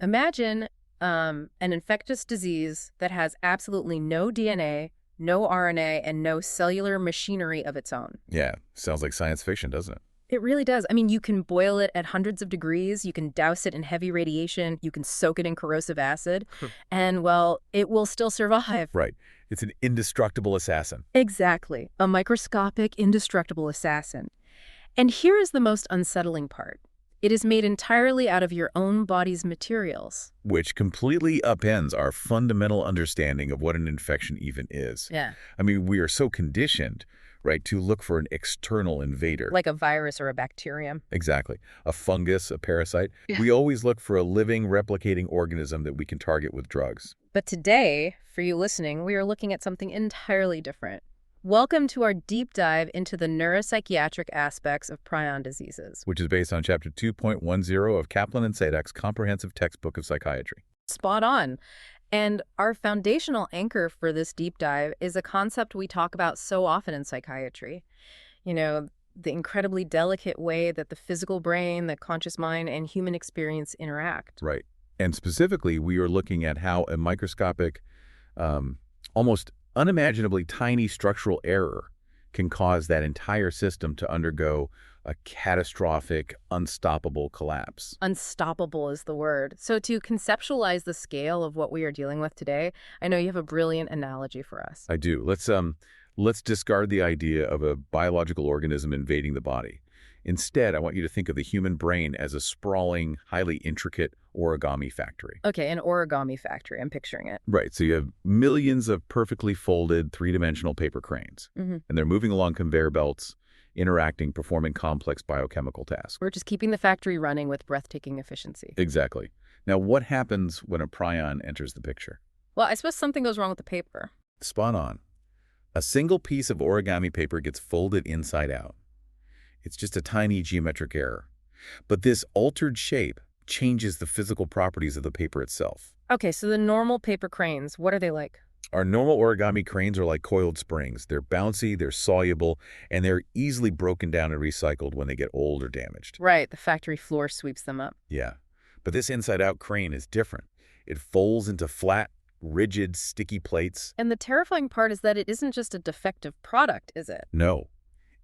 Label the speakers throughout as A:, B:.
A: Imagine an infectious disease that has absolutely no DNA, no RNA, and no cellular machinery of its own.
B: Yeah, sounds like science fiction, doesn't it?
A: It really does. I mean, you can boil it at hundreds of degrees, you can douse it in heavy radiation, you can soak it in corrosive acid, and, well, it will still survive.
B: Right. It's an indestructible assassin.
A: Exactly. A microscopic, indestructible assassin. And here is the most unsettling part. It is made entirely out of your own body's materials.
B: Which completely upends our fundamental understanding of what an infection even is.
A: Yeah.
B: I mean, we are so conditioned, right, to look for an external invader.
A: Like a virus or a bacterium.
B: Exactly. A fungus, a parasite.
A: Yeah.
B: We always look for a living, replicating organism that we can target with drugs.
A: But today, for you listening, we are looking at something entirely different. Welcome to our deep dive into the neuropsychiatric aspects of prion diseases.
B: Which is based on Chapter 2.10 of Kaplan and Sadek's Comprehensive Textbook of Psychiatry.
A: Spot on. And our foundational anchor for this deep dive is a concept we talk about so often in psychiatry. You know, the incredibly delicate way that the physical brain, the conscious mind, and human experience interact.
B: Right. And specifically, we are looking at how a microscopic, almost unimaginably tiny structural error can cause that entire system to undergo a catastrophic, unstoppable collapse.
A: Unstoppable is the word. So to conceptualize the scale of what we are dealing with today, I know you have a brilliant analogy for us.
B: I do. Let's discard the idea of a biological organism invading the body. Instead, I want you to think of the human brain as a sprawling, highly intricate origami factory.
A: Okay, an origami factory. I'm picturing it.
B: Right. So you have millions of perfectly folded three-dimensional paper cranes, and they're moving along conveyor belts, interacting, performing complex biochemical tasks.
A: We're just keeping the factory running with breathtaking efficiency.
B: Exactly. Now, what happens when a prion enters the picture?
A: Well, I suppose something goes wrong with the paper.
B: Spot on. A single piece of origami paper gets folded inside out. It's just a tiny geometric error. But this altered shape changes the physical properties of the paper itself.
A: Okay, so the normal paper cranes, what are they like?
B: Our normal origami cranes are like coiled springs. They're bouncy, they're soluble, and they're easily broken down and recycled when they get old or damaged.
A: Right, the factory floor sweeps them up.
B: Yeah, but this inside-out crane is different. It folds into flat, rigid, sticky plates.
A: And the terrifying part is that it isn't just a defective product, is it?
B: No,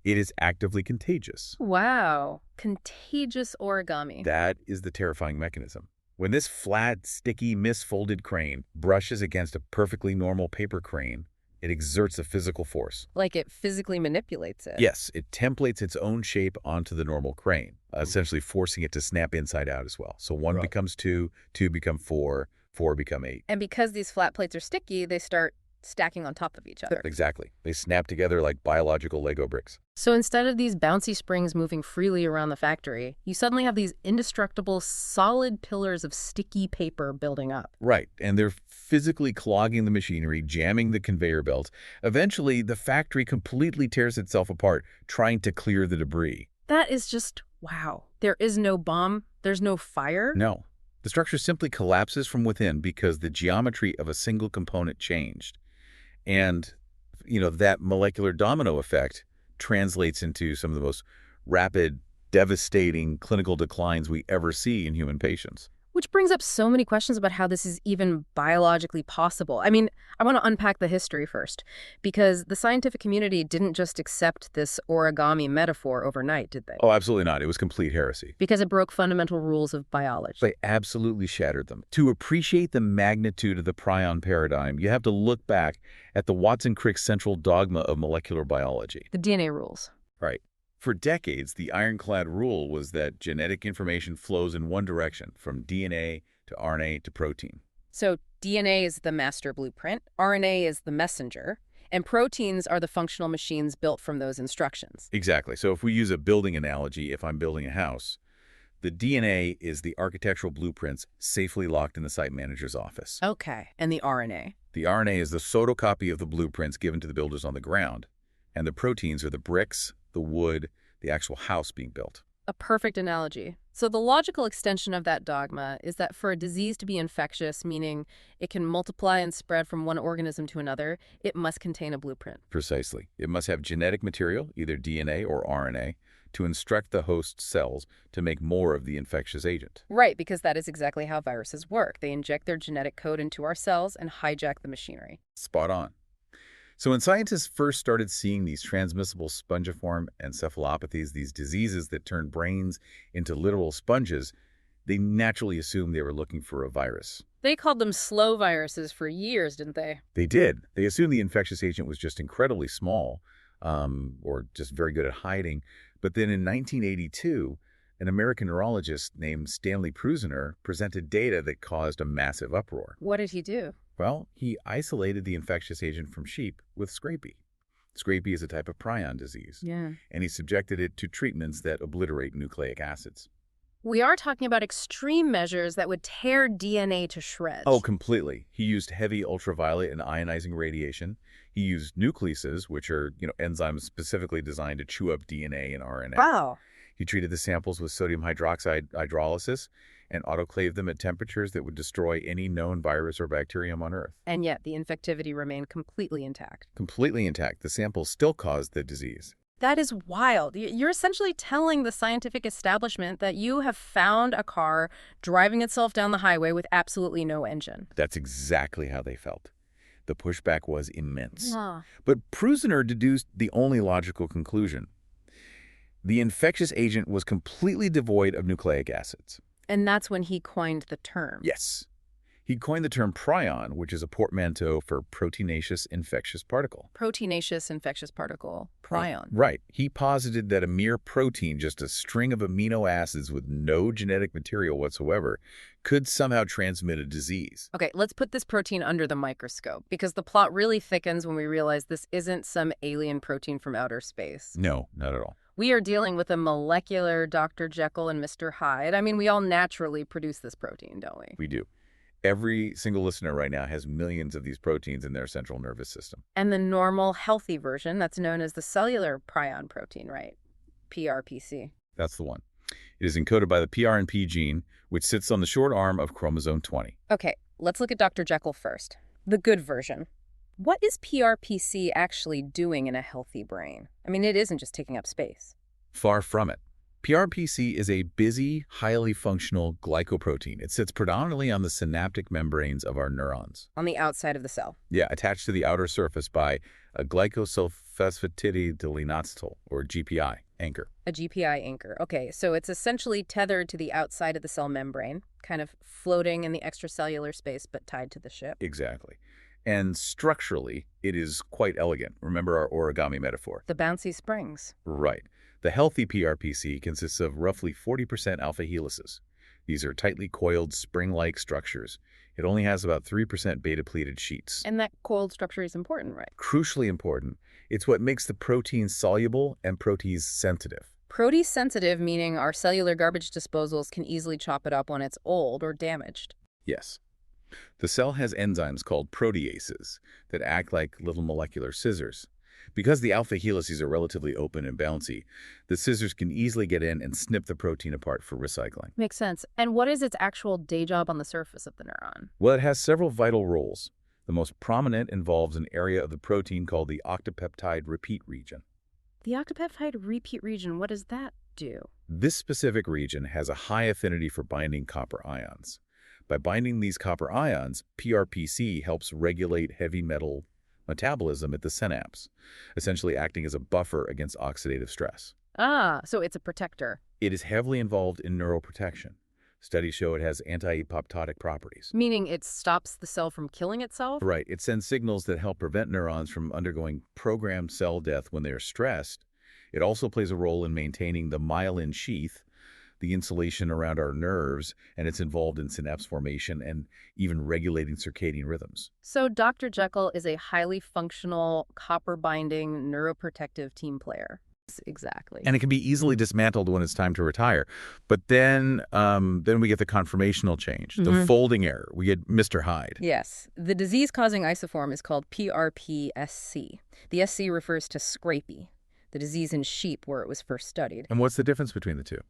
B: it is actively contagious.
A: Wow, contagious origami.
B: That is the terrifying mechanism. When this flat, sticky, misfolded crane brushes against a perfectly normal paper crane, it exerts a physical force.
A: Like it physically manipulates it.
B: Yes, it templates its own shape onto the normal crane, essentially forcing it to snap inside out as well. So one becomes two, two become four, four become eight.
A: And because these flat plates are sticky, they start stacking on top of each other.
B: Exactly. They snap together like biological Lego bricks.
A: So instead of these bouncy springs moving freely around the factory, you suddenly have these indestructible, solid pillars of sticky paper building up.
B: Right. And they're physically clogging the machinery, jamming the conveyor belts. Eventually, the factory completely tears itself apart, trying to clear the debris.
A: That is just, wow. There is no bomb. There's no fire.
B: No. The structure simply collapses from within because the geometry of a single component changed. And, that molecular domino effect translates into some of the most rapid, devastating clinical declines we ever see in human patients.
A: Which brings up so many questions about how this is even biologically possible. I mean, I want to unpack the history first, because the scientific community didn't just accept this origami metaphor overnight, did they?
B: Oh, absolutely not. It was complete heresy.
A: Because it broke fundamental rules of biology.
B: They absolutely shattered them. To appreciate the magnitude of the prion paradigm, you have to look back at the Watson-Crick central dogma of molecular biology.
A: The DNA rules.
B: Right. For decades, the ironclad rule was that genetic information flows in one direction, from DNA to RNA to protein.
A: So DNA is the master blueprint, RNA is the messenger, and proteins are the functional machines built from those instructions.
B: Exactly. So if we use a building analogy, if I'm building a house, the DNA is the architectural blueprints safely locked in the site manager's office.
A: Okay. And the RNA?
B: The RNA is the photocopy of the blueprints given to the builders on the ground, and the proteins are the bricks, the wood, the actual house being built.
A: A perfect analogy. So the logical extension of that dogma is that for a disease to be infectious, meaning it can multiply and spread from one organism to another, it must contain a blueprint.
B: Precisely. It must have genetic material, either DNA or RNA, to instruct the host cells to make more of the infectious agent.
A: Right, because that is exactly how viruses work. They inject their genetic code into our cells and hijack the machinery.
B: Spot on. So when scientists first started seeing these transmissible spongiform encephalopathies, these diseases that turn brains into literal sponges, they naturally assumed they were looking for a virus.
A: They called them slow viruses for years, didn't they?
B: They did. They assumed the infectious agent was just incredibly small, or just very good at hiding. But then in 1982, an American neurologist named Stanley Prusiner presented data that caused a massive uproar.
A: What did he do?
B: Well, he isolated the infectious agent from sheep with scrapie. Scrapie is a type of prion disease.
A: Yeah.
B: And he subjected it to treatments that obliterate nucleic acids.
A: We are talking about extreme measures that would tear DNA to shreds.
B: Oh, completely. He used heavy ultraviolet and ionizing radiation. He used nucleases, which are, enzymes specifically designed to chew up DNA and RNA.
A: Wow.
B: He treated the samples with sodium hydroxide hydrolysis and autoclaved them at temperatures that would destroy any known virus or bacterium on Earth.
A: And yet the infectivity remained completely intact.
B: Completely intact. The samples still caused the disease.
A: That is wild. You're essentially telling the scientific establishment that you have found a car driving itself down the highway with absolutely no engine.
B: That's exactly how they felt. The pushback was immense.
A: Huh.
B: But Prusiner deduced the only logical conclusion. The infectious agent was completely devoid of nucleic acids.
A: And that's when he coined the term.
B: Yes. He coined the term prion, which is a portmanteau for proteinaceous infectious particle.
A: Proteinaceous infectious particle, prion.
B: Right. He posited that a mere protein, just a string of amino acids with no genetic material whatsoever, could somehow transmit a disease.
A: Okay, let's put this protein under the microscope, because the plot really thickens when we realize this isn't some alien protein from outer space.
B: No, not at all.
A: We are dealing with a molecular Dr. Jekyll and Mr. Hyde. I mean, we all naturally produce this protein, don't we?
B: We do. Every single listener right now has millions of these proteins in their central nervous system.
A: And the normal, healthy version, that's known as the cellular prion protein, right? PRPC.
B: That's the one. It is encoded by the PRNP gene, which sits on the short arm of chromosome 20.
A: Okay, let's look at Dr. Jekyll first. The good version. What is PRPC actually doing in a healthy brain? I mean, it isn't just taking up space.
B: Far from it. PRPC is a busy, highly functional glycoprotein. It sits predominantly on the synaptic membranes of our neurons.
A: On the outside of the cell.
B: Yeah, attached to the outer surface by a glycosylphosphatidylinositol, or GPI, anchor.
A: A GPI anchor. Okay, so it's essentially tethered to the outside of the cell membrane, kind of floating in the extracellular space, but tied to the ship.
B: Exactly. And structurally, it is quite elegant. Remember our origami metaphor?
A: The bouncy springs.
B: Right. The healthy PRPC consists of roughly 40% alpha helices. These are tightly coiled, spring-like structures. It only has about 3% beta-pleated sheets.
A: And that coiled structure is important, right?
B: Crucially important. It's what makes the protein soluble and protease sensitive.
A: Protease sensitive, meaning our cellular garbage disposals can easily chop it up when it's old or damaged.
B: Yes. The cell has enzymes called proteases that act like little molecular scissors. Because the alpha helices are relatively open and bouncy, the scissors can easily get in and snip the protein apart for recycling.
A: Makes sense. And what is its actual day job on the surface of the neuron?
B: Well, it has several vital roles. The most prominent involves an area of the protein called the octopeptide repeat region.
A: The octopeptide repeat region, what does that do?
B: This specific region has a high affinity for binding copper ions. By binding these copper ions, PRPC helps regulate heavy metal metabolism at the synapse, essentially acting as a buffer against oxidative stress.
A: Ah, so it's a protector.
B: It is heavily involved in neuroprotection. Studies show it has anti-apoptotic properties.
A: Meaning it stops the cell from killing itself?
B: Right. It sends signals that help prevent neurons from undergoing programmed cell death when they are stressed. It also plays a role in maintaining the myelin sheath, the insulation around our nerves, and it's involved in synapse formation and even regulating circadian rhythms.
A: So Dr. Jekyll is a highly functional, copper-binding, neuroprotective team player. Exactly.
B: And it can be easily dismantled when it's time to retire. But then we get the conformational change, the folding error. We get Mr. Hyde.
A: Yes. The disease-causing isoform is called PRPSC. The SC refers to scrapie, the disease in sheep where it was first studied.
B: And what's the difference between the two?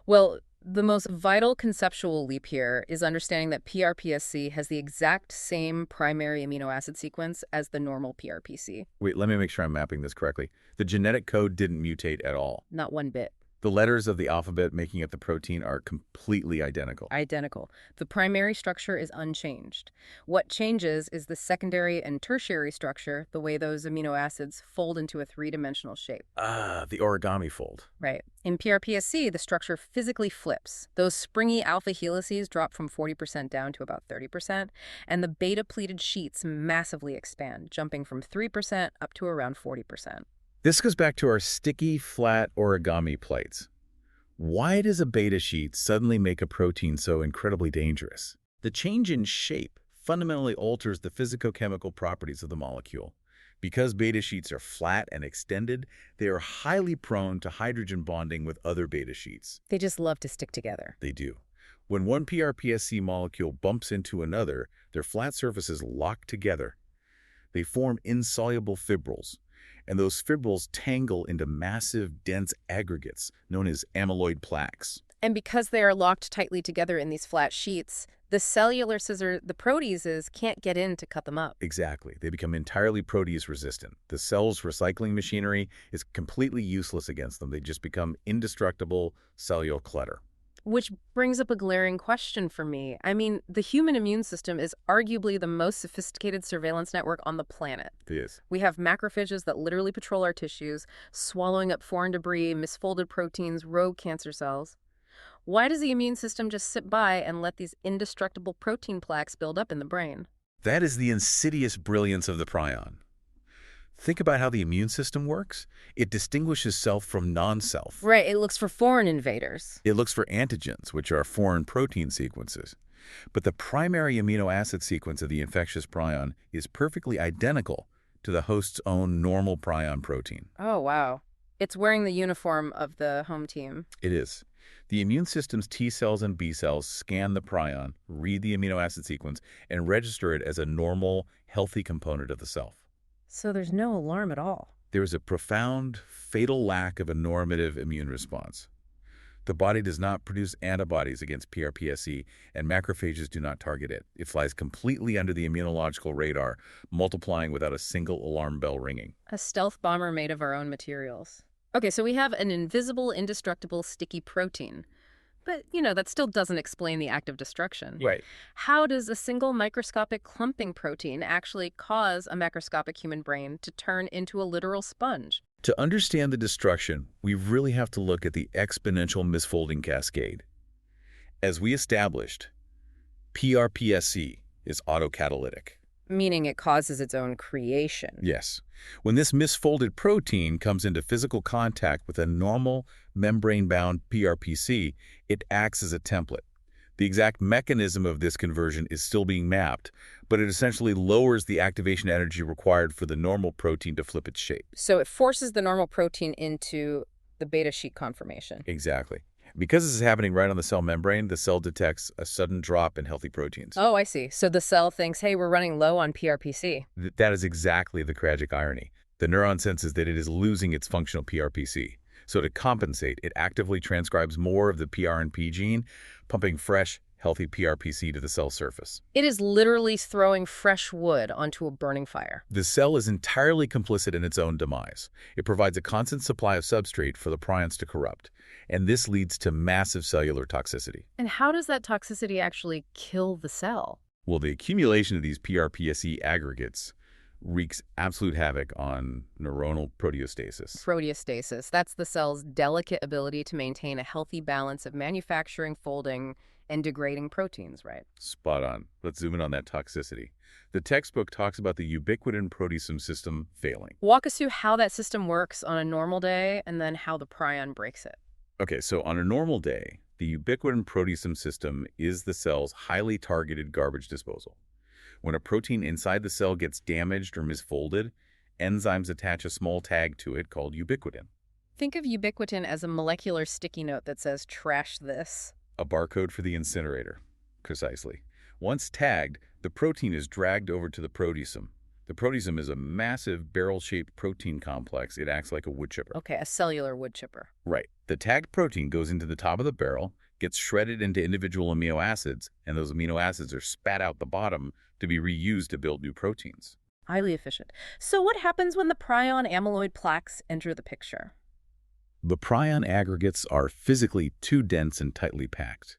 A: Well, The most vital conceptual leap here is understanding that PRPSC has the exact same primary amino acid sequence as the normal PRPC.
B: Wait, let me make sure I'm mapping this correctly. The genetic code didn't mutate at all.
A: Not one bit.
B: The letters of the alphabet making up the protein are completely identical.
A: Identical. The primary structure is unchanged. What changes is the secondary and tertiary structure, the way those amino acids fold into a three-dimensional shape.
B: Ah, the origami fold.
A: Right. In PRPSC, the structure physically flips. Those springy alpha helices drop from 40% down to about 30%, and the beta-pleated sheets massively expand, jumping from 3% up to around 40%.
B: This goes back to our sticky, flat origami plates. Why does a beta sheet suddenly make a protein so incredibly dangerous? The change in shape fundamentally alters the physicochemical properties of the molecule. Because beta sheets are flat and extended, they are highly prone to hydrogen bonding with other beta sheets.
A: They just love to stick together.
B: They do. When one PRPSC molecule bumps into another, their flat surfaces lock together. They form insoluble fibrils, and those fibrils tangle into massive, dense aggregates known as amyloid plaques.
A: And because they are locked tightly together in these flat sheets, the cellular scissor, the proteases, can't get in to cut them up.
B: Exactly. They become entirely protease resistant. The cell's recycling machinery is completely useless against them. They just become indestructible cellular clutter.
A: Which brings up a glaring question for me. I mean, the human immune system is arguably the most sophisticated surveillance network on the planet.
B: It is.
A: We have macrophages that literally patrol our tissues, swallowing up foreign debris, misfolded proteins, rogue cancer cells. Why does the immune system just sit by and let these indestructible protein plaques build up in the brain?
B: That is the insidious brilliance of the prion. Think about how the immune system works. It distinguishes self from non-self.
A: Right, it looks for foreign invaders.
B: It looks for antigens, which are foreign protein sequences. But the primary amino acid sequence of the infectious prion is perfectly identical to the host's own normal prion protein.
A: Oh, wow. It's wearing the uniform of the home team.
B: It is. The immune system's T cells and B cells scan the prion, read the amino acid sequence, and register it as a normal, healthy component of the self.
A: So there's no alarm at all.
B: There is a profound, fatal lack of a normative immune response. The body does not produce antibodies against PRPSC, and macrophages do not target it. It flies completely under the immunological radar, multiplying without a single alarm bell ringing.
A: A stealth bomber made of our own materials. Okay, so we have an invisible, indestructible, sticky protein. But, that still doesn't explain the act of destruction.
B: Right.
A: How does a single microscopic clumping protein actually cause a macroscopic human brain to turn into a literal sponge?
B: To understand the destruction, we really have to look at the exponential misfolding cascade. As we established, PRPSC is autocatalytic.
A: Meaning it causes its own creation.
B: Yes. When this misfolded protein comes into physical contact with a normal membrane-bound PRPC, it acts as a template. The exact mechanism of this conversion is still being mapped, but it essentially lowers the activation energy required for the normal protein to flip its shape.
A: So it forces the normal protein into the beta sheet conformation.
B: Exactly. Because this is happening right on the cell membrane, the cell detects a sudden drop in healthy proteins.
A: Oh, I see. So the cell thinks, hey, we're running low on PRPC.
B: That is exactly the tragic irony. The neuron senses that it is losing its functional PRPC. So to compensate, it actively transcribes more of the PRNP gene, pumping fresh, healthy PRPC to the cell surface.
A: It is literally throwing fresh wood onto a burning fire.
B: The cell is entirely complicit in its own demise. It provides a constant supply of substrate for the prions to corrupt, and this leads to massive cellular toxicity.
A: And how does that toxicity actually kill the cell?
B: Well, the accumulation of these PRPSC aggregates wreaks absolute havoc on neuronal proteostasis.
A: Proteostasis, that's the cell's delicate ability to maintain a healthy balance of manufacturing, folding, and degrading proteins, right?
B: Spot on. Let's zoom in on that toxicity. The textbook talks about the ubiquitin proteasome system failing.
A: Walk us through how that system works on a normal day and then how the prion breaks it.
B: Okay, so on a normal day, the ubiquitin proteasome system is the cell's highly targeted garbage disposal. When a protein inside the cell gets damaged or misfolded, enzymes attach a small tag to it called ubiquitin.
A: Think of ubiquitin as a molecular sticky note that says, trash this.
B: A barcode for the incinerator. Precisely. Once tagged, the protein is dragged over to the proteasome. The proteasome is a massive barrel-shaped protein complex. It acts like a wood chipper.
A: Okay, a cellular wood chipper.
B: Right. The tagged protein goes into the top of the barrel, gets shredded into individual amino acids, and those amino acids are spat out the bottom to be reused to build new proteins.
A: Highly efficient. So what happens when the prion amyloid plaques enter the picture?
B: The prion aggregates are physically too dense and tightly packed.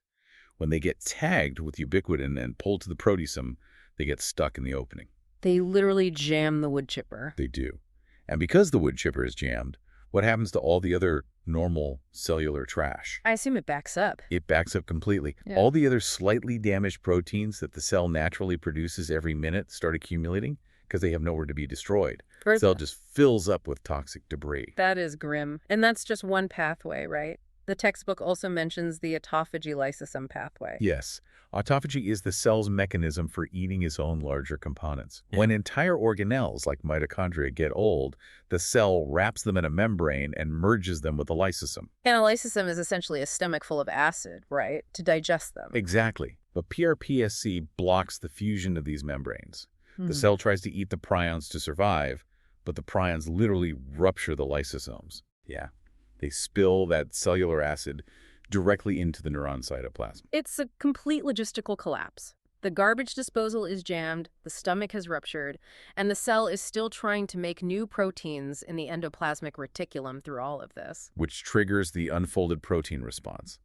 B: When they get tagged with ubiquitin and pulled to the proteasome, they get stuck in the opening.
A: They literally jam the wood chipper.
B: They do. And because the wood chipper is jammed, what happens to all the other normal cellular trash?
A: I assume it backs up.
B: It backs up completely.
A: Yeah.
B: All the other slightly damaged proteins that the cell naturally produces every minute start accumulating because they have nowhere to be destroyed. The cell just fills up with toxic debris.
A: That is grim. And that's just one pathway, right? The textbook also mentions the autophagy lysosome pathway.
B: Yes. Autophagy is the cell's mechanism for eating its own larger components. When entire organelles, like mitochondria, get old, the cell wraps them in a membrane and merges them with the lysosome.
A: And a lysosome is essentially a stomach full of acid, right, to digest them.
B: Exactly. But PRPSC blocks the fusion of these membranes. The cell tries to eat the prions to survive, but the prions literally rupture the lysosomes. Yeah. They spill that cellular acid directly into the neuron cytoplasm.
A: It's a complete logistical collapse. The garbage disposal is jammed, the stomach has ruptured, and the cell is still trying to make new proteins in the endoplasmic reticulum through all of this.
B: Which triggers the unfolded protein response.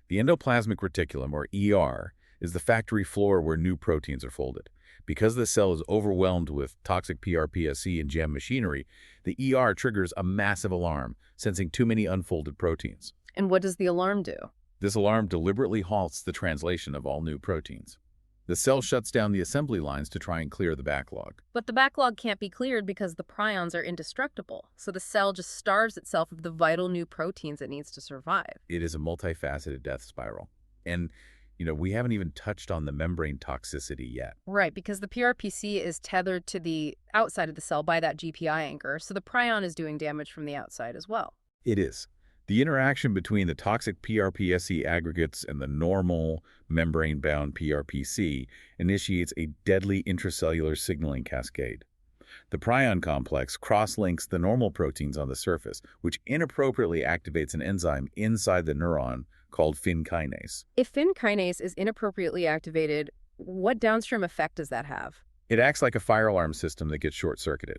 B: The endoplasmic reticulum, or ER, is the factory floor where new proteins are folded. Because the cell is overwhelmed with toxic PRPSC and jam machinery, the ER triggers a massive alarm, sensing too many unfolded proteins.
A: And what does the alarm do?
B: This alarm deliberately halts the translation of all new proteins. The cell shuts down the assembly lines to try and clear the backlog.
A: But the backlog can't be cleared because the prions are indestructible, so the cell just starves itself of the vital new proteins it needs to survive.
B: It is a multifaceted death spiral. And we haven't even touched on the membrane toxicity yet.
A: Right, because the PRPC is tethered to the outside of the cell by that GPI anchor, so the prion is doing damage from the outside as well.
B: It is. The interaction between the toxic PRPSC aggregates and the normal membrane-bound PRPC initiates a deadly intracellular signaling cascade. The prion complex cross-links the normal proteins on the surface, which inappropriately activates an enzyme inside the neuron called fin kinase.
A: If fin kinase is inappropriately activated, what downstream effect does that have?
B: It acts like a fire alarm system that gets short-circuited.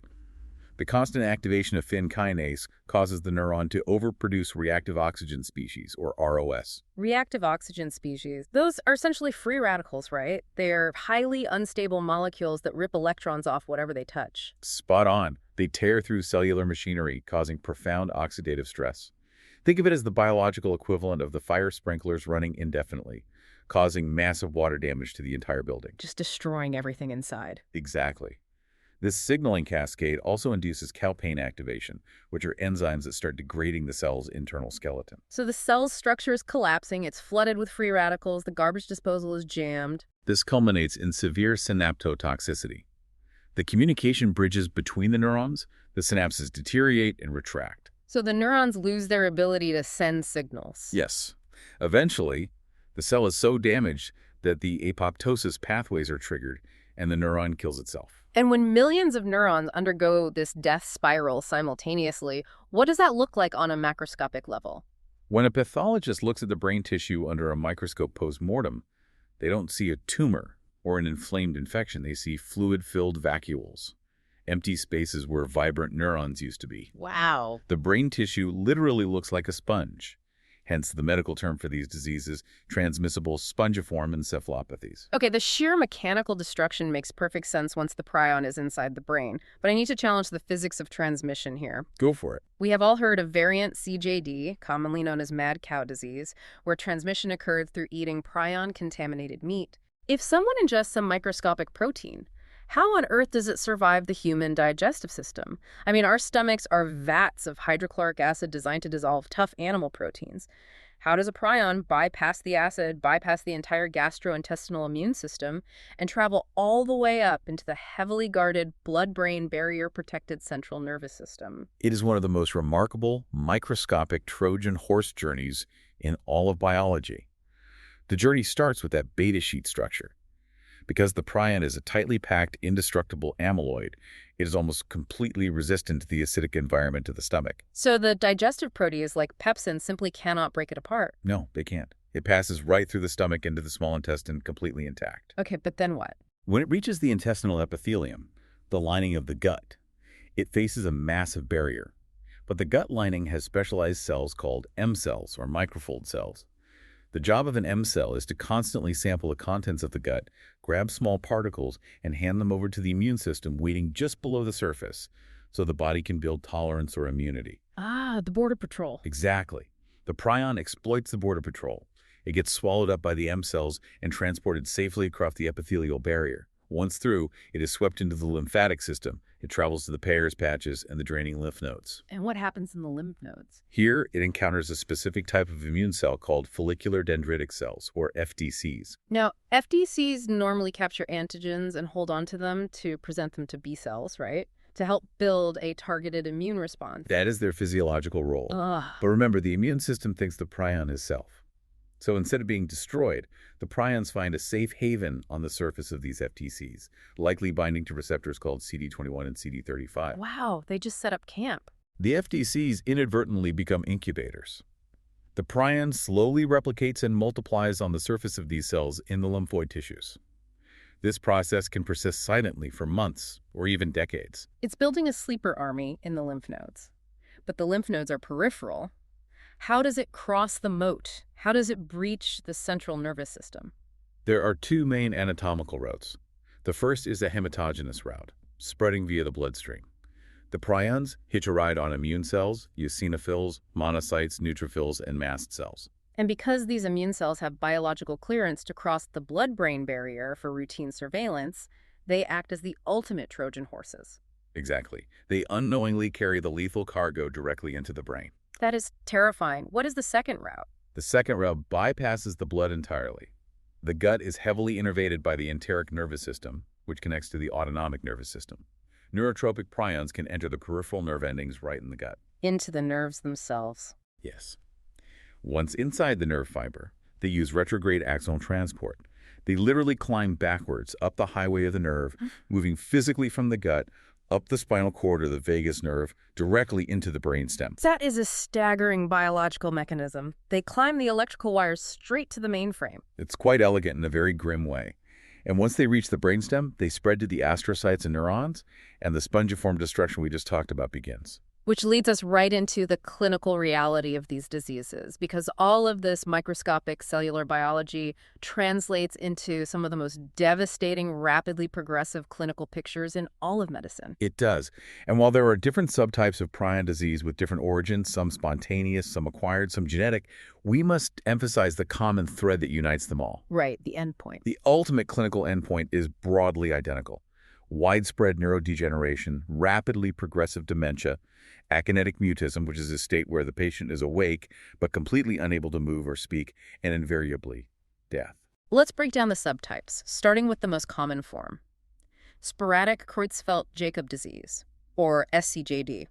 B: The constant activation of fin kinase causes the neuron to overproduce reactive oxygen species, or ROS.
A: Reactive oxygen species. Those are essentially free radicals, right? They're highly unstable molecules that rip electrons off whatever they touch.
B: Spot on. They tear through cellular machinery, causing profound oxidative stress. Think of it as the biological equivalent of the fire sprinklers running indefinitely, causing massive water damage to the entire building.
A: Just destroying everything inside.
B: Exactly. This signaling cascade also induces calpain activation, which are enzymes that start degrading the cell's internal skeleton.
A: So the cell's structure is collapsing, it's flooded with free radicals, the garbage disposal is jammed.
B: This culminates in severe synaptotoxicity. The communication bridges between the neurons, the synapses deteriorate and retract.
A: So the neurons lose their ability to send signals.
B: Yes. Eventually, the cell is so damaged that the apoptosis pathways are triggered and the neuron kills itself.
A: And when millions of neurons undergo this death spiral simultaneously, what does that look like on a macroscopic level?
B: When a pathologist looks at the brain tissue under a microscope post-mortem, they don't see a tumor or an inflamed infection. They see fluid-filled vacuoles, empty spaces where vibrant neurons used to be.
A: Wow.
B: The brain tissue literally looks like a sponge. Hence the medical term for these diseases, transmissible spongiform encephalopathies.
A: Okay, the sheer mechanical destruction makes perfect sense once the prion is inside the brain, but I need to challenge the physics of transmission here.
B: Go for it.
A: We have all heard of variant CJD, commonly known as mad cow disease, where transmission occurred through eating prion-contaminated meat. If someone ingests some microscopic protein, how on earth does it survive the human digestive system? I mean, our stomachs are vats of hydrochloric acid designed to dissolve tough animal proteins. How does a prion bypass the acid, bypass the entire gastrointestinal immune system, and travel all the way up into the heavily guarded blood-brain barrier-protected central nervous system?
B: It is one of the most remarkable microscopic Trojan horse journeys in all of biology. The journey starts with that beta sheet structure. Because the prion is a tightly packed, indestructible amyloid, it is almost completely resistant to the acidic environment of the stomach.
A: So the digestive protease like pepsin simply cannot break it apart.
B: No, they can't. It passes right through the stomach into the small intestine completely intact.
A: Okay, but then what?
B: When it reaches the intestinal epithelium, the lining of the gut, it faces a massive barrier. But the gut lining has specialized cells called M cells or microfold cells. The job of an M cell is to constantly sample the contents of the gut, grab small particles, and hand them over to the immune system waiting just below the surface so the body can build tolerance or immunity.
A: Ah, the border patrol.
B: Exactly. The prion exploits the border patrol. It gets swallowed up by the M cells and transported safely across the epithelial barrier. Once through, it is swept into the lymphatic system. It travels to the Peyer's patches and the draining lymph nodes.
A: And what happens in the lymph nodes?
B: Here, it encounters a specific type of immune cell called follicular dendritic cells, or FDCs.
A: Now, FDCs normally capture antigens and hold on to them to present them to B cells, right? To help build a targeted immune response.
B: That is their physiological role.
A: Ugh.
B: But remember, the immune system thinks the prion is self. So instead of being destroyed, the prions find a safe haven on the surface of these FDCs, likely binding to receptors called CD21 and CD35.
A: Wow, they just set up camp.
B: The FDCs inadvertently become incubators. The prion slowly replicates and multiplies on the surface of these cells in the lymphoid tissues. This process can persist silently for months or even decades.
A: It's building a sleeper army in the lymph nodes. But the lymph nodes are peripheral. How does it cross the moat? How does it breach the central nervous system?
B: There are two main anatomical routes. The first is a hematogenous route, spreading via the bloodstream. The prions hitch a ride on immune cells, eosinophils, monocytes, neutrophils, and mast cells.
A: And because these immune cells have biological clearance to cross the blood-brain barrier for routine surveillance, they act as the ultimate Trojan horses.
B: Exactly. They unknowingly carry the lethal cargo directly into the brain.
A: That is terrifying. What is the second route?
B: The second route bypasses the blood entirely. The gut is heavily innervated by the enteric nervous system, which connects to the autonomic nervous system. Neurotropic prions can enter the peripheral nerve endings right in the gut.
A: Into the nerves themselves.
B: Yes. Once inside the nerve fiber, they use retrograde axonal transport. They literally climb backwards up the highway of the nerve, moving physically from the gut, up the spinal cord or the vagus nerve, directly into the brainstem.
A: That is a staggering biological mechanism. They climb the electrical wires straight to the mainframe.
B: It's quite elegant in a very grim way. And once they reach the brainstem, they spread to the astrocytes and neurons, and the spongiform destruction we just talked about begins.
A: Which leads us right into the clinical reality of these diseases, because all of this microscopic cellular biology translates into some of the most devastating, rapidly progressive clinical pictures in all of medicine.
B: It does. And while there are different subtypes of prion disease with different origins, some spontaneous, some acquired, some genetic, we must emphasize the common thread that unites them all.
A: Right, the endpoint.
B: The ultimate clinical endpoint is broadly identical. Widespread neurodegeneration, rapidly progressive dementia, akinetic mutism, which is a state where the patient is awake but completely unable to move or speak, and invariably, death.
A: Let's break down the subtypes, starting with the most common form. Sporadic Creutzfeldt-Jakob disease, or SCJD.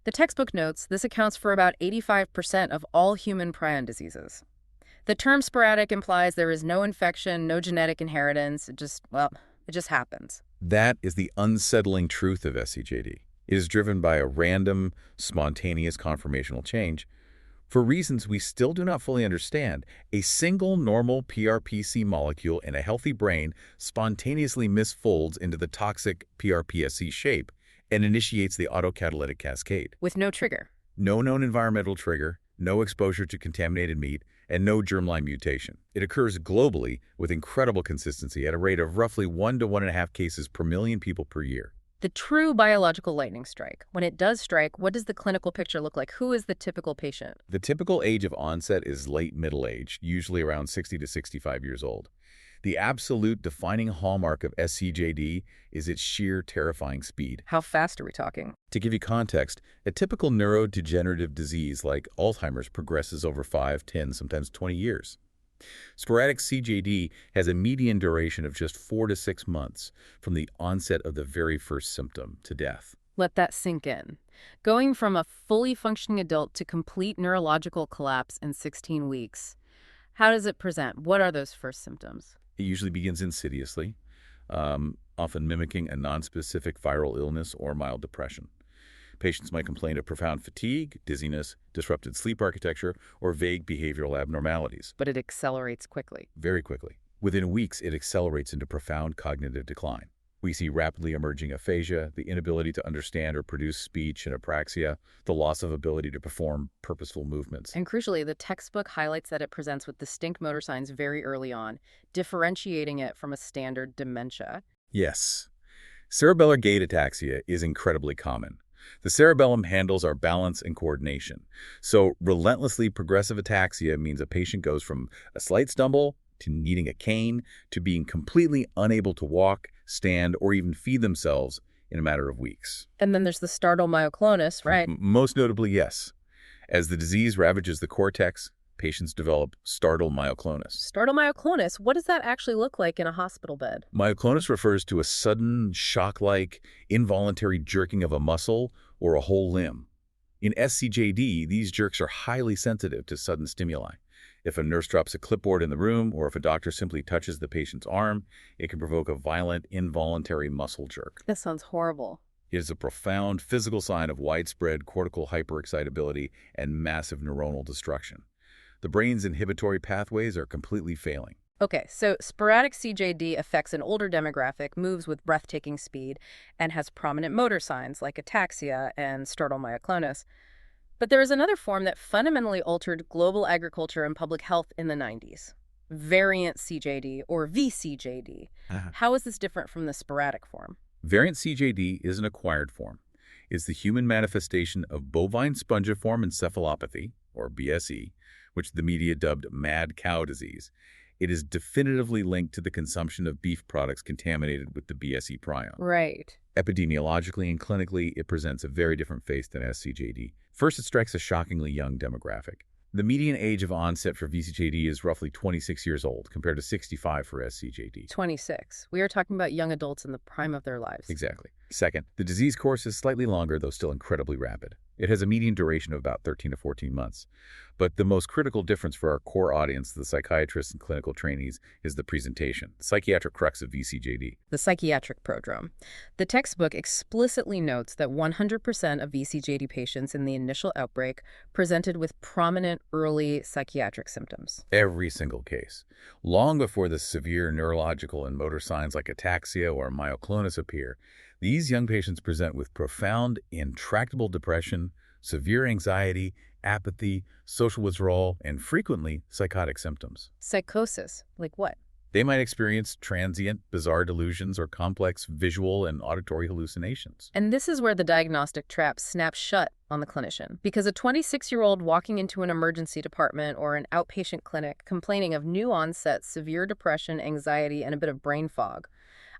A: The textbook notes this accounts for about 85% of all human prion diseases. The term sporadic implies there is no infection, no genetic inheritance. It just happens.
B: That is the unsettling truth of SCJD. It is driven by a random, spontaneous conformational change. For reasons we still do not fully understand, a single normal PRPC molecule in a healthy brain spontaneously misfolds into the toxic PRPSC shape and initiates the autocatalytic cascade.
A: With no trigger.
B: No known environmental trigger, no exposure to contaminated meat, and no germline mutation. It occurs globally with incredible consistency at a rate of roughly 1 to 1.5 cases per million people per year.
A: The true biological lightning strike. When it does strike, what does the clinical picture look like? Who is the typical patient?
B: The typical age of onset is late middle age, usually around 60 to 65 years old. The absolute defining hallmark of SCJD is its sheer terrifying speed.
A: How fast are we talking?
B: To give you context, a typical neurodegenerative disease like Alzheimer's progresses over 5, 10, sometimes 20 years. Sporadic CJD has a median duration of just 4 to 6 months from the onset of the very first symptom to death.
A: Let that sink in. Going from a fully functioning adult to complete neurological collapse in 16 weeks. How does it present? What are those first symptoms?
B: It usually begins insidiously, often mimicking a nonspecific viral illness or mild depression. Patients might complain of profound fatigue, dizziness, disrupted sleep architecture, or vague behavioral abnormalities.
A: But it accelerates quickly.
B: Very quickly. Within weeks, it accelerates into profound cognitive decline. We see rapidly emerging aphasia, the inability to understand or produce speech and apraxia, the loss of ability to perform purposeful movements.
A: And crucially, the textbook highlights that it presents with distinct motor signs very early on, differentiating it from a standard dementia.
B: Yes. Cerebellar gait ataxia is incredibly common. The cerebellum handles our balance and coordination. So relentlessly progressive ataxia means a patient goes from a slight stumble to needing a cane to being completely unable to walk, stand, or even feed themselves in a matter of weeks.
A: And then there's the startle myoclonus, right?
B: Most notably, yes. As the disease ravages the cortex, patients develop startle myoclonus.
A: Startle myoclonus, what does that actually look like in a hospital bed?
B: Myoclonus refers to a sudden, shock-like, involuntary jerking of a muscle or a whole limb. In SCJD, these jerks are highly sensitive to sudden stimuli. If a nurse drops a clipboard in the room, or if a doctor simply touches the patient's arm, it can provoke a violent, involuntary muscle jerk.
A: That sounds horrible.
B: It is a profound physical sign of widespread cortical hyperexcitability and massive neuronal destruction. The brain's inhibitory pathways are completely failing.
A: Okay, so sporadic CJD affects an older demographic, moves with breathtaking speed, and has prominent motor signs like ataxia and startle myoclonus. But there is another form that fundamentally altered global agriculture and public health in the 90s. Variant CJD, or VCJD. How is this different from the sporadic form?
B: Variant CJD is an acquired form. It's the human manifestation of bovine spongiform encephalopathy, or BSE, which the media dubbed mad cow disease. It is definitively linked to the consumption of beef products contaminated with the BSE prion.
A: Right.
B: Epidemiologically and clinically, it presents a very different face than SCJD. First, it strikes a shockingly young demographic. The median age of onset for VCJD is roughly 26 years old, compared to 65 for SCJD.
A: 26. We are talking about young adults in the prime of their lives.
B: Exactly. Second, the disease course is slightly longer, though still incredibly rapid. It has a median duration of about 13 to 14 months. But the most critical difference for our core audience, the psychiatrists and clinical trainees, is the presentation, the psychiatric crux of VCJD.
A: The psychiatric prodrome. The textbook explicitly notes that 100% of VCJD patients in the initial outbreak presented with prominent early psychiatric symptoms.
B: Every single case. Long before the severe neurological and motor signs like ataxia or myoclonus appear, these young patients present with profound, intractable depression, severe anxiety, apathy, social withdrawal, and frequently psychotic symptoms.
A: Psychosis, like what?
B: They might experience transient, bizarre delusions or complex visual and auditory hallucinations.
A: And this is where the diagnostic trap snaps shut on the clinician. Because a 26-year-old walking into an emergency department or an outpatient clinic complaining of new onset severe depression, anxiety, and a bit of brain fog,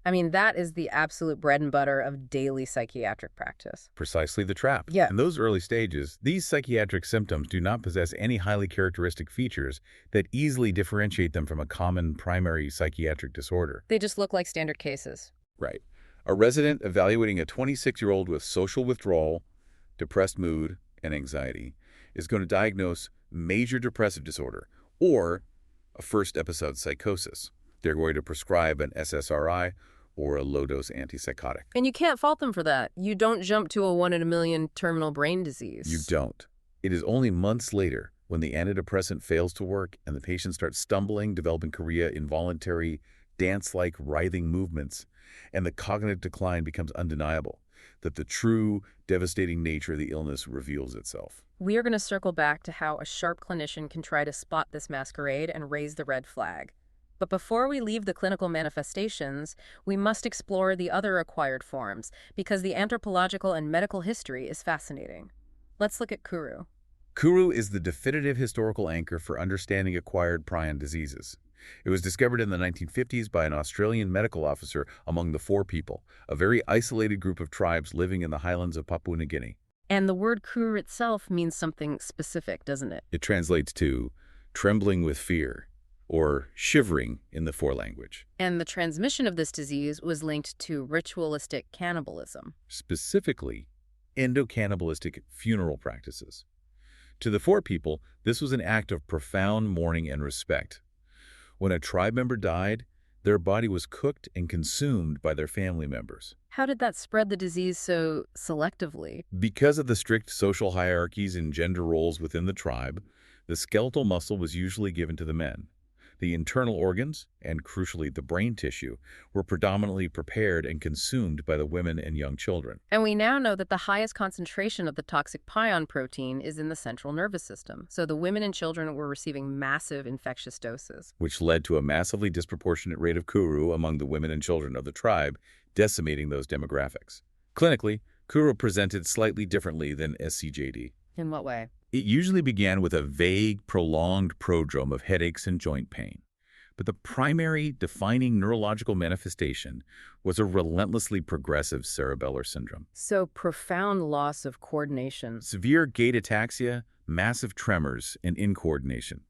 A: I mean, that is the absolute bread and butter of daily psychiatric practice.
B: Precisely the trap.
A: Yeah.
B: In those early stages, these psychiatric symptoms do not possess any highly characteristic features that easily differentiate them from a common primary psychiatric disorder.
A: They just look like standard cases.
B: Right. A resident evaluating a 26-year-old with social withdrawal, depressed mood, and anxiety is going to diagnose major depressive disorder or a first episode psychosis. They're going to prescribe an SSRI or a low-dose antipsychotic.
A: And you can't fault them for that. You don't jump to a 1 in a million terminal brain disease.
B: You don't. It is only months later when the antidepressant fails to work and the patient starts stumbling, developing chorea, involuntary, dance-like writhing movements, and the cognitive decline becomes undeniable, that the true, devastating nature of the illness reveals itself.
A: We are going to circle back to how a sharp clinician can try to spot this masquerade and raise the red flag. But before we leave the clinical manifestations, we must explore the other acquired forms, because the anthropological and medical history is fascinating. Let's look at Kuru.
B: Kuru is the definitive historical anchor for understanding acquired prion diseases. It was discovered in the 1950s by an Australian medical officer among the Four People, a very isolated group of tribes living in the highlands of Papua New Guinea.
A: And the word Kuru itself means something specific, doesn't it?
B: It translates to trembling with fear, or shivering in the Four language.
A: And the transmission of this disease was linked to ritualistic cannibalism.
B: Specifically, endocannibalistic funeral practices. To the Four People, this was an act of profound mourning and respect. When a tribe member died, Their body was cooked and consumed by their family members.
A: How did that spread the disease so selectively?
B: Because of the strict social hierarchies and gender roles within the tribe, the skeletal muscle was usually given to the men. The internal organs, and crucially the brain tissue, were predominantly prepared and consumed by the women and young children,
A: And we now know that the highest concentration of the toxic prion protein is in the central nervous system. So the women and children were receiving massive infectious doses.
B: which led to a massively disproportionate rate of kuru among the women and children of the tribe, decimating those demographics. Clinically, kuru presented slightly differently than SCJD.
A: In what way?
B: It usually began with a vague, prolonged prodrome of headaches and joint pain. But the primary defining neurological manifestation was a relentlessly progressive cerebellar syndrome.
A: So profound loss of coordination.
B: Severe gait ataxia, massive tremors, and incoordination.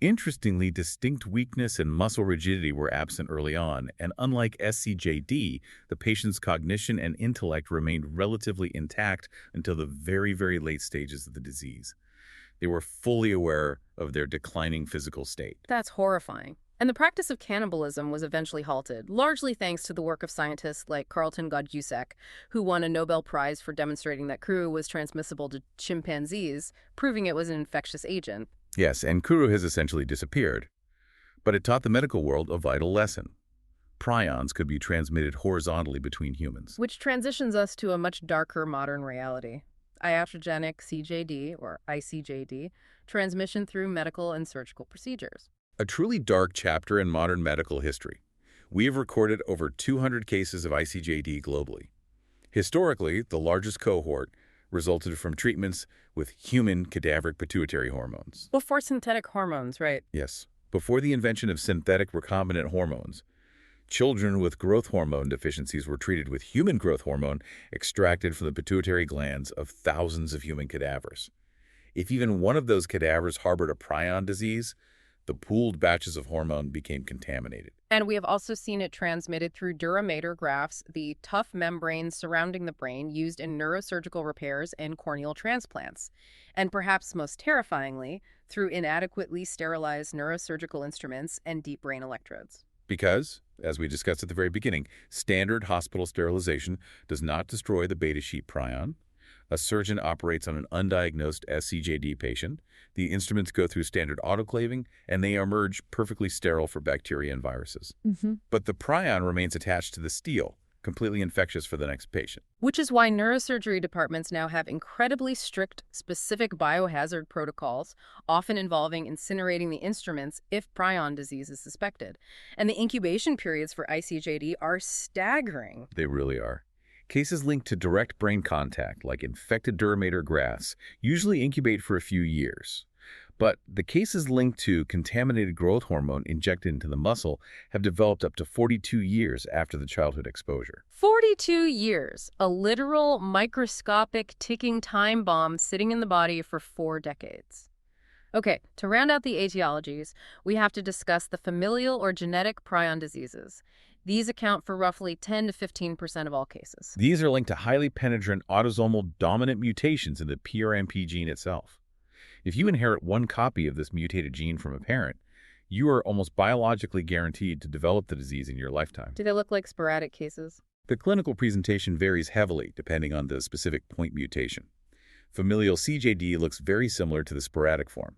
B: Interestingly, distinct weakness and muscle rigidity were absent early on, and unlike SCJD, the patient's cognition and intellect remained relatively intact until the very, very late stages of the disease. They were fully aware of their declining physical state.
A: That's horrifying. And the practice of cannibalism was eventually halted, largely thanks to the work of scientists like Carlton Godusek, who won a Nobel Prize for demonstrating that kuru was transmissible to chimpanzees, proving it was an infectious agent.
B: Yes, and kuru has essentially disappeared. But it taught the medical world a vital lesson. Prions could be transmitted horizontally between humans.
A: Which transitions us to a much darker modern reality. Iatrogenic CJD, or ICJD, transmission through medical and surgical procedures.
B: A truly dark chapter in modern medical history. We have recorded over 200 cases of ICJD globally. Historically, the largest cohort resulted from treatments with human cadaveric pituitary hormones.
A: Before synthetic hormones, right?
B: Yes, before the invention of synthetic recombinant hormones, children with growth hormone deficiencies were treated with human growth hormone extracted from the pituitary glands of thousands of human cadavers. If even one of those cadavers harbored a prion disease, the pooled batches of hormone became contaminated.
A: And we have also seen it transmitted through duramater grafts, the tough membranes surrounding the brain used in neurosurgical repairs and corneal transplants. And perhaps most terrifyingly, through inadequately sterilized neurosurgical instruments and deep brain electrodes.
B: Because, as we discussed at the very beginning, standard hospital sterilization does not destroy the beta sheet prion. A surgeon operates on an undiagnosed SCJD patient. The instruments go through standard autoclaving, and they emerge perfectly sterile for bacteria and viruses. But the prion remains attached to the steel, completely infectious for the next patient.
A: Which is why neurosurgery departments now have incredibly strict, specific biohazard protocols, often involving incinerating the instruments if prion disease is suspected. And the incubation periods for ICJD are staggering.
B: They really are. Cases linked to direct brain contact, like infected duramater grafts, usually incubate for a few years. But the cases linked to contaminated growth hormone injected into the muscle have developed up to 42 years after the childhood exposure.
A: 42 years, a literal microscopic ticking time bomb sitting in the body for 4 decades. Okay, to round out the etiologies, we have to discuss the familial or genetic prion diseases. These account for roughly 10 to 15% of all cases.
B: These are linked to highly penetrant autosomal dominant mutations in the PRMP gene itself. If you inherit one copy of this mutated gene from a parent, you are almost biologically guaranteed to develop the disease in your lifetime.
A: Do they look like sporadic cases?
B: The clinical presentation varies heavily depending on the specific point mutation. Familial CJD looks very similar to the sporadic form.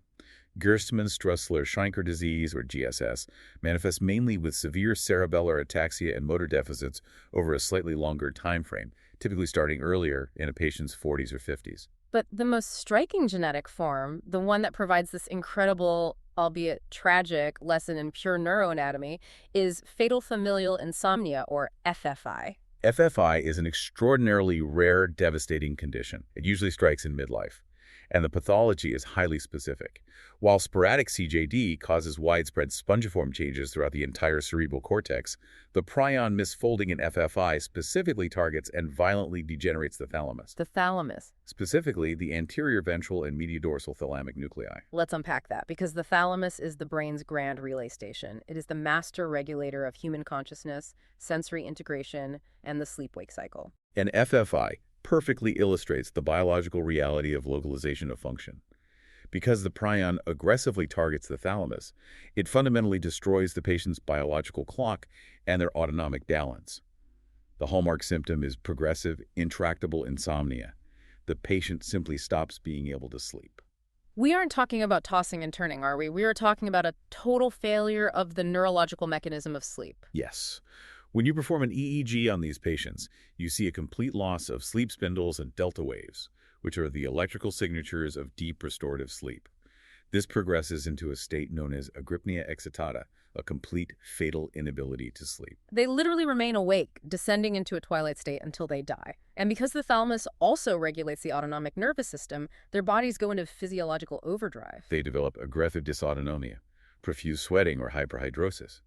B: Gerstmann-Straussler-Scheinker disease, or GSS, manifests mainly with severe cerebellar ataxia and motor deficits over a slightly longer time frame, typically starting earlier in a patient's 40s or 50s.
A: But the most striking genetic form, the one that provides this incredible, albeit tragic, lesson in pure neuroanatomy, is fatal familial insomnia, or FFI.
B: FFI is an extraordinarily rare, devastating condition. It usually strikes in midlife, and the pathology is highly specific. While sporadic CJD causes widespread spongiform changes throughout the entire cerebral cortex, the prion misfolding in FFI specifically targets and violently degenerates the thalamus.
A: The thalamus.
B: Specifically, the anterior ventral and mediodorsal thalamic nuclei.
A: Let's unpack that, because the thalamus is the brain's grand relay station. It is the master regulator of human consciousness, sensory integration, and the sleep-wake cycle.
B: And FFI perfectly illustrates the biological reality of localization of function. Because the prion aggressively targets the thalamus, it fundamentally destroys the patient's biological clock and their autonomic balance. The hallmark symptom is progressive, intractable insomnia. The patient simply stops being able to sleep.
A: We aren't talking about tossing and turning, are we? We are talking about a total failure of the neurological mechanism of sleep.
B: Yes. When you perform an EEG on these patients, you see a complete loss of sleep spindles and delta waves, which are the electrical signatures of deep restorative sleep. This progresses into a state known as agrypnia excitata, a complete fatal inability to sleep.
A: They literally remain awake, descending into a twilight state until they die. And because the thalamus also regulates the autonomic nervous system, their bodies go into physiological overdrive.
B: They develop aggressive dysautonomia, profuse sweating or hyperhidrosis,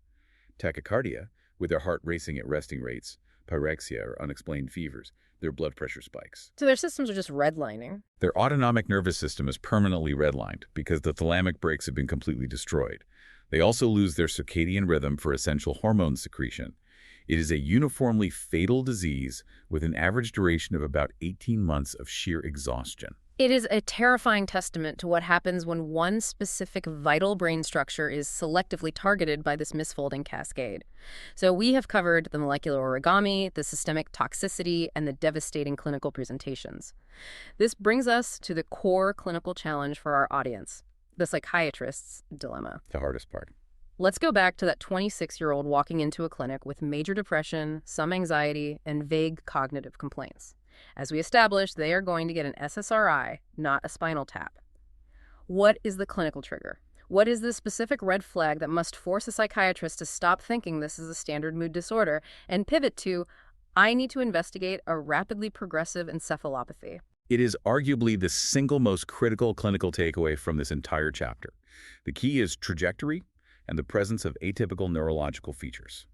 B: tachycardia, with their heart racing at resting rates, pyrexia or unexplained fevers, their blood pressure spikes.
A: So their systems are just redlining.
B: Their autonomic nervous system is permanently redlined because the thalamic brakes have been completely destroyed. They also lose their circadian rhythm for essential hormone secretion. It is a uniformly fatal disease with an average duration of about 18 months of sheer exhaustion.
A: It is a terrifying testament to what happens when one specific vital brain structure is selectively targeted by this misfolding cascade. So we have covered the molecular origami, the systemic toxicity, and the devastating clinical presentations. This brings us to the core clinical challenge for our audience, the psychiatrist's dilemma.
B: The hardest part.
A: Let's go back to that 26-year-old walking into a clinic with major depression, some anxiety, and vague cognitive complaints. As we established, they are going to get an SSRI, not a spinal tap. What is the clinical trigger? What is the specific red flag that must force a psychiatrist to stop thinking this is a standard mood disorder and pivot to, I need to investigate a rapidly progressive encephalopathy?
B: It is arguably the single most critical clinical takeaway from this entire chapter. The key is trajectory and the presence of atypical neurological features.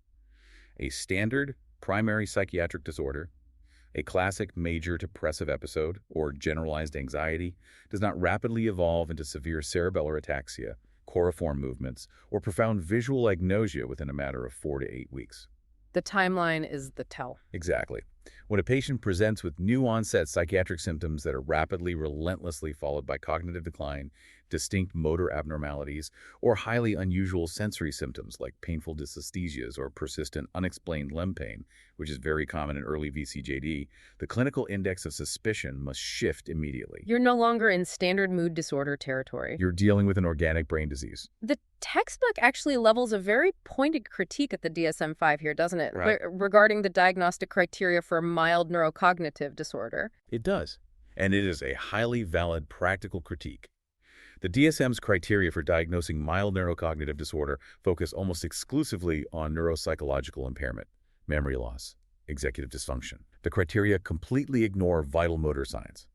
B: A standard primary psychiatric disorder, a classic major depressive episode, or generalized anxiety, does not rapidly evolve into severe cerebellar ataxia, coriform movements, or profound visual agnosia within a matter of 4 to 8 weeks.
A: The timeline is the tell.
B: Exactly. When a patient presents with new-onset psychiatric symptoms that are rapidly, relentlessly followed by cognitive decline, distinct motor abnormalities, or highly unusual sensory symptoms like painful dysesthesias or persistent unexplained limb pain, which is very common in early VCJD, the clinical index of suspicion must shift immediately.
A: You're no longer in standard mood disorder territory.
B: You're dealing with an organic brain disease.
A: The textbook actually levels a very pointed critique at the DSM-5 here, doesn't it?
B: Right.
A: Regarding the diagnostic criteria for mild neurocognitive disorder.
B: It does. And it is a highly valid practical critique. The DSM's criteria for diagnosing mild neurocognitive disorder focus almost exclusively on neuropsychological impairment, memory loss, executive dysfunction. The criteria completely ignore vital motor signs.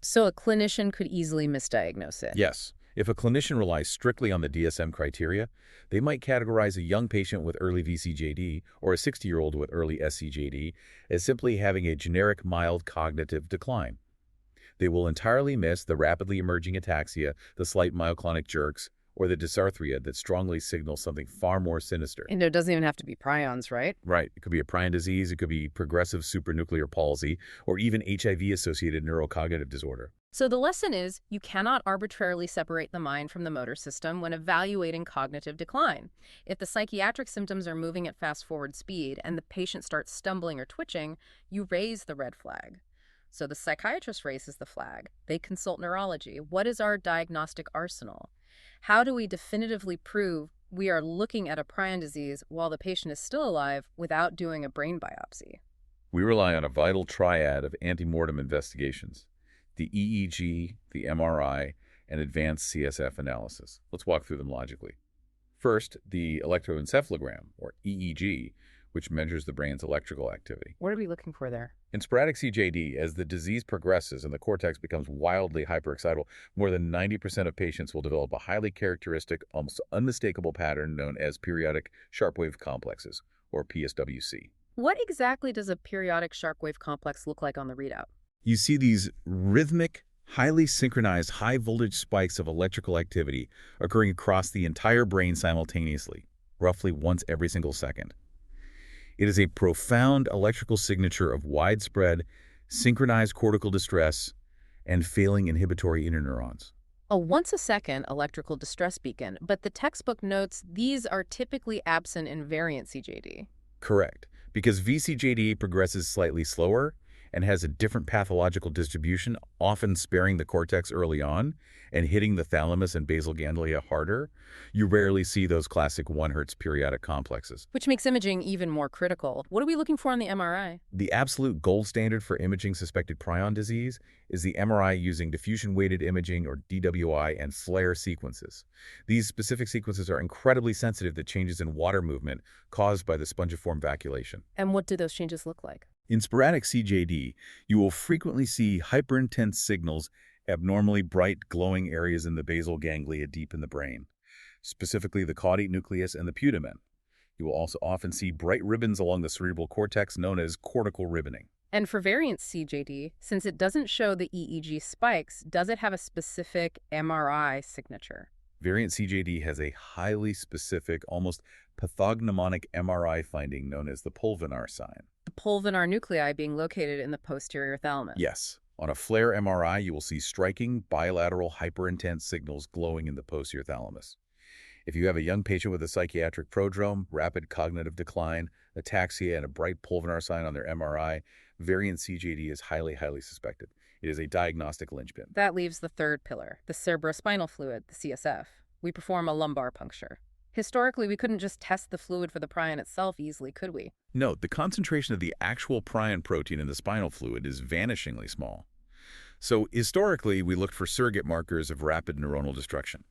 A: So a clinician could easily misdiagnose it.
B: Yes. If a clinician relies strictly on the DSM criteria, they might categorize a young patient with early VCJD or a 60-year-old with early SCJD as simply having a generic mild cognitive decline. They will entirely miss the rapidly emerging ataxia, the slight myoclonic jerks, or the dysarthria that strongly signals something far more sinister.
A: And it doesn't even have to be prions, right?
B: Right. It could be a prion disease, it could be progressive supranuclear palsy, or even HIV-associated neurocognitive disorder.
A: So the lesson is, you cannot arbitrarily separate the mind from the motor system when evaluating cognitive decline. If the psychiatric symptoms are moving at fast-forward speed and the patient starts stumbling or twitching, you raise the red flag. So the psychiatrist raises the flag. They consult neurology. What is our diagnostic arsenal? How do we definitively prove we are looking at a prion disease while the patient is still alive without doing a brain biopsy?
B: We rely on a vital triad of antemortem investigations: the EEG, the MRI, and advanced CSF analysis. Let's walk through them logically. First, the electroencephalogram, or EEG, which measures the brain's electrical activity.
A: What are we looking for there?
B: In sporadic CJD, as the disease progresses and the cortex becomes wildly hyperexcitable, more than 90% of patients will develop a highly characteristic, almost unmistakable pattern known as periodic sharp wave complexes, or PSWC.
A: What exactly does a periodic sharp wave complex look like on the readout?
B: You see these rhythmic, highly synchronized high-voltage spikes of electrical activity occurring across the entire brain simultaneously, roughly once every single second. It is a profound electrical signature of widespread, synchronized cortical distress and failing inhibitory interneurons.
A: A once-a-second electrical distress beacon, but the textbook notes these are typically absent in variant CJD.
B: Correct, because VCJD progresses slightly slower and has a different pathological distribution, often sparing the cortex early on and hitting the thalamus and basal ganglia harder. You rarely see those classic 1 Hz periodic complexes.
A: Which makes imaging even more critical. What are we looking for on the MRI?
B: The absolute gold standard for imaging suspected prion disease is the MRI using diffusion-weighted imaging, or DWI, and FLAIR sequences. These specific sequences are incredibly sensitive to changes in water movement caused by the spongiform vacuolation.
A: And what do those changes look like?
B: In sporadic CJD, you will frequently see hyperintense signals, abnormally bright glowing areas in the basal ganglia deep in the brain, specifically the caudate nucleus and the putamen. You will also often see bright ribbons along the cerebral cortex known as cortical ribboning.
A: And for variant CJD, since it doesn't show the EEG spikes, does it have a specific MRI signature?
B: Variant CJD has a highly specific, almost pathognomonic MRI finding known as the pulvinar sign.
A: The pulvinar nuclei being located in the posterior thalamus.
B: Yes. On a FLAIR MRI, you will see striking bilateral hyperintense signals glowing in the posterior thalamus. If you have a young patient with a psychiatric prodrome, rapid cognitive decline, ataxia, and a bright pulvinar sign on their MRI, variant CJD is highly, highly suspected. It is a diagnostic linchpin.
A: That leaves the third pillar, the cerebrospinal fluid, the CSF. We perform a lumbar puncture. Historically, we couldn't just test the fluid for the prion itself easily, could we?
B: Note, the concentration of the actual prion protein in the spinal fluid is vanishingly small. So historically, we looked for surrogate markers of rapid neuronal destruction.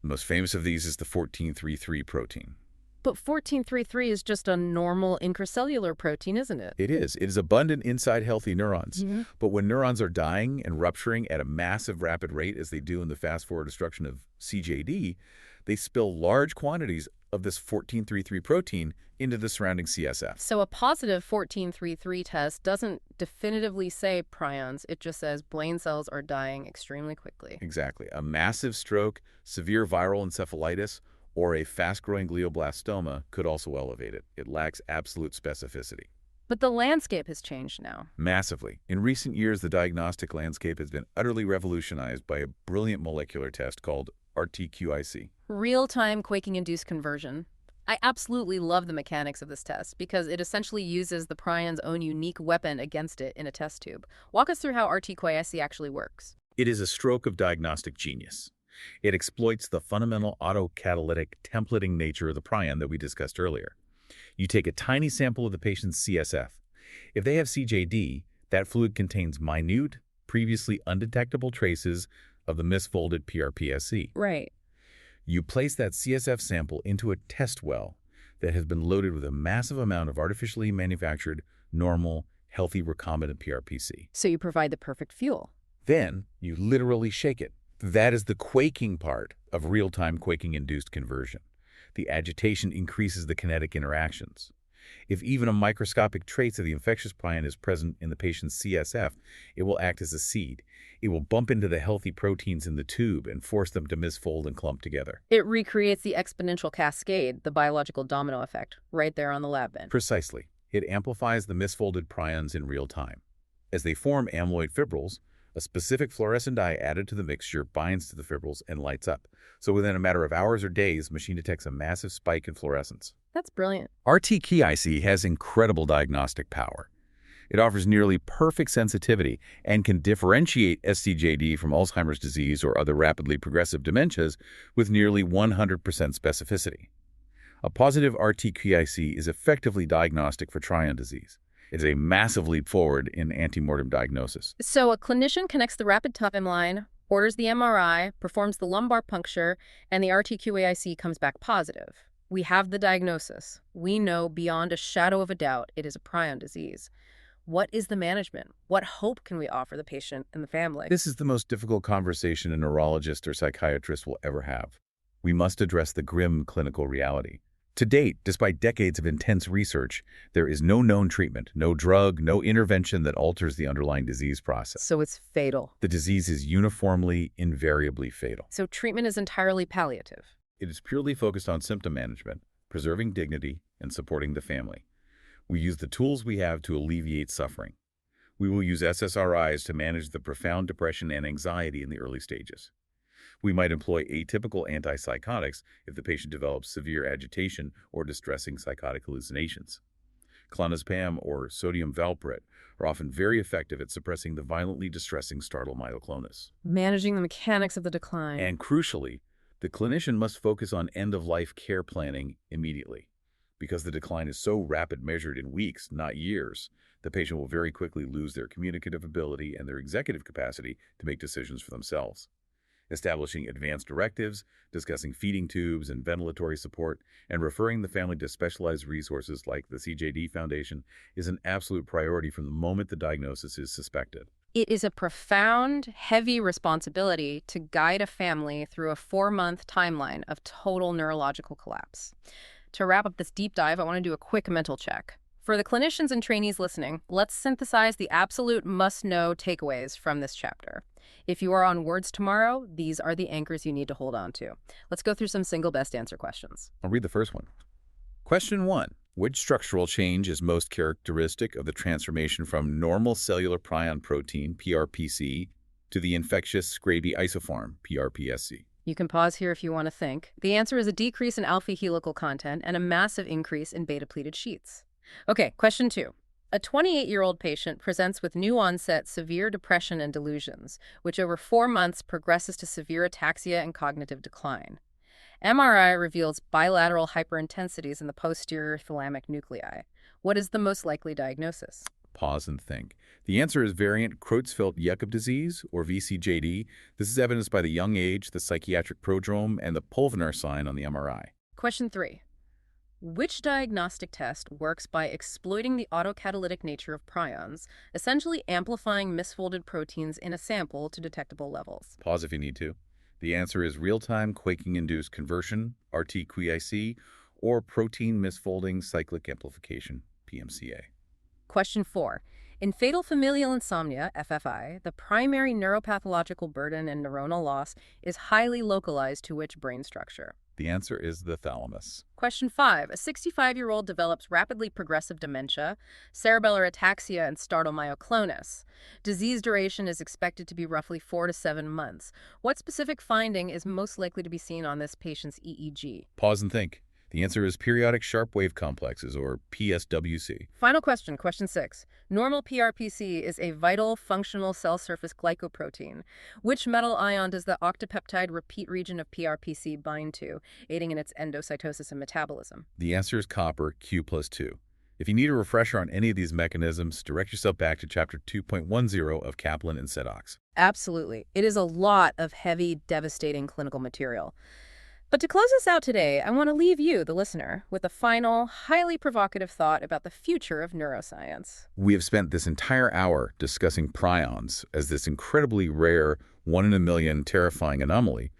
B: The most famous of these is the 1433 protein.
A: But 1433 is just a normal intracellular protein, isn't it?
B: It is. It is abundant inside healthy neurons. But when neurons are dying and rupturing at a massive rapid rate, as they do in the fast-forward destruction of CJD, they spill large quantities of this 1433 protein into the surrounding CSF.
A: So a positive 1433 test doesn't definitively say prions, it just says brain cells are dying extremely quickly.
B: Exactly. A massive stroke, severe viral encephalitis, or a fast-growing glioblastoma could also elevate it. It lacks absolute specificity.
A: But the landscape has changed now.
B: Massively. In recent years, the diagnostic landscape has been utterly revolutionized by a brilliant molecular test called RTQIC.
A: Real-time quaking-induced conversion. I absolutely love the mechanics of this test because it essentially uses the prion's own unique weapon against it in a test tube. Walk us through how RTQIC actually works.
B: It is a stroke of diagnostic genius. It exploits the fundamental autocatalytic templating nature of the prion that we discussed earlier. You take a tiny sample of the patient's CSF. If they have CJD, that fluid contains minute, previously undetectable traces of the misfolded PRPSC.
A: Right.
B: You place that CSF sample into a test well that has been loaded with a massive amount of artificially manufactured, normal, healthy recombinant PRPC.
A: So you provide the perfect fuel.
B: Then you literally shake it. That is the quaking part of real-time quaking-induced conversion. The agitation increases the kinetic interactions. If even a microscopic trace of the infectious prion is present in the patient's CSF, it will act as a seed. It will bump into the healthy proteins in the tube and force them to misfold and clump together.
A: It recreates the exponential cascade, the biological domino effect, right there on the lab bench.
B: Precisely. It amplifies the misfolded prions in real time. As they form amyloid fibrils, a specific fluorescent dye added to the mixture binds to the fibrils and lights up. So within a matter of hours or days, the machine detects a massive spike in fluorescence.
A: That's brilliant.
B: RTQIC has incredible diagnostic power. It offers nearly perfect sensitivity and can differentiate SCJD from Alzheimer's disease or other rapidly progressive dementias with nearly 100% specificity. A positive RTQIC is effectively diagnostic for prion disease. It is a massive leap forward in antemortem diagnosis.
A: So a clinician connects the rapid timeline, orders the MRI, performs the lumbar puncture, and the RTQAIC comes back positive. We have the diagnosis. We know beyond a shadow of a doubt it is a prion disease. What is the management? What hope can we offer the patient and the family?
B: This is the most difficult conversation a neurologist or psychiatrist will ever have. We must address the grim clinical reality. To date, despite decades of intense research, there is no known treatment, no drug, no intervention that alters the underlying disease process.
A: So it's fatal.
B: The disease is uniformly, invariably fatal.
A: So treatment is entirely palliative.
B: It is purely focused on symptom management, preserving dignity, and supporting the family. We use the tools we have to alleviate suffering. We will use SSRIs to manage the profound depression and anxiety in the early stages. We might employ atypical antipsychotics if the patient develops severe agitation or distressing psychotic hallucinations. Clonazepam or sodium valproate are often very effective at suppressing the violently distressing startle myoclonus.
A: Managing the mechanics of the decline.
B: And crucially, the clinician must focus on end-of-life care planning immediately. Because the decline is so rapid, measured in weeks, not years, the patient will very quickly lose their communicative ability and their executive capacity to make decisions for themselves. Establishing advanced directives, discussing feeding tubes and ventilatory support, and referring the family to specialized resources like the CJD Foundation is an absolute priority from the moment the diagnosis is suspected.
A: It is a profound, heavy responsibility to guide a family through a 4-month timeline of total neurological collapse. To wrap up this deep dive, I want to do a quick mental check. For the clinicians and trainees listening, let's synthesize the absolute must-know takeaways from this chapter. If you are on Words tomorrow, these are the anchors you need to hold on to. Let's go through some single best answer questions.
B: I'll read the first one. Question 1. Which structural change is most characteristic of the transformation from normal cellular prion protein, PRPC, to the infectious Scraby isoform, PRPSC?
A: You can pause here if you want to think. The answer is a decrease in alpha helical content and a massive increase in beta-pleated sheets. Okay, question 2. A 28-year-old patient presents with new-onset severe depression and delusions, which over 4 months progresses to severe ataxia and cognitive decline. MRI reveals bilateral hyperintensities in the posterior thalamic nuclei. What is the most likely diagnosis?
B: Pause and think. The answer is variant Creutzfeldt-Jakob disease, or VCJD. This is evidenced by the young age, the psychiatric prodrome, and the pulvinar sign on the MRI.
A: Question 3. Which diagnostic test works by exploiting the autocatalytic nature of prions, essentially amplifying misfolded proteins in a sample to detectable levels?
B: Pause if you need to. The answer is real-time quaking-induced conversion, RT-QIC, or protein misfolding cyclic amplification, PMCA.
A: Question 4. In fatal familial insomnia, FFI, the primary neuropathological burden and neuronal loss is highly localized to which brain structure?
B: The answer is the thalamus.
A: Question 5. A 65-year-old develops rapidly progressive dementia, cerebellar ataxia, and startle myoclonus. Disease duration is expected to be roughly 4 to 7 months. What specific finding is most likely to be seen on this patient's EEG?
B: Pause and think. The answer is periodic sharp wave complexes, or PSWC.
A: Final question, question 6. Normal PRPC is a vital functional cell surface glycoprotein. Which metal ion does the octapeptide repeat region of PRPC bind to, aiding in its endocytosis and metabolism?
B: The answer is copper, Q+2. If you need a refresher on any of these mechanisms, direct yourself back to Chapter 2.10 of Kaplan and Sedox.
A: Absolutely. It is a lot of heavy, devastating clinical material. But to close us out today, I want to leave you, the listener, with a final, highly provocative thought about the future of neuroscience.
B: We have spent this entire hour discussing prions as this incredibly rare, 1 in a million terrifying anomaly.